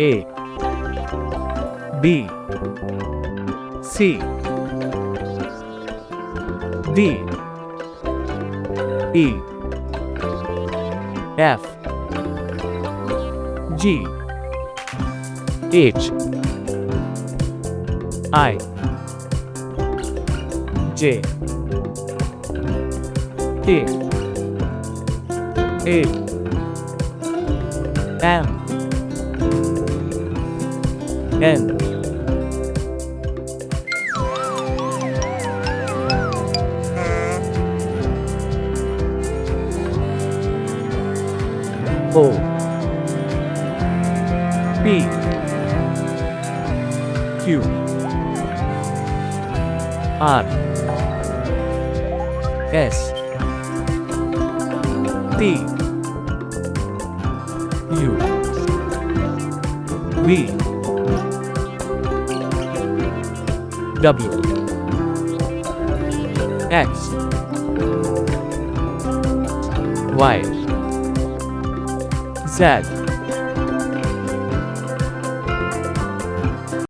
A B C D E F G H I J K L M N O P Q R S T U V W X Y Z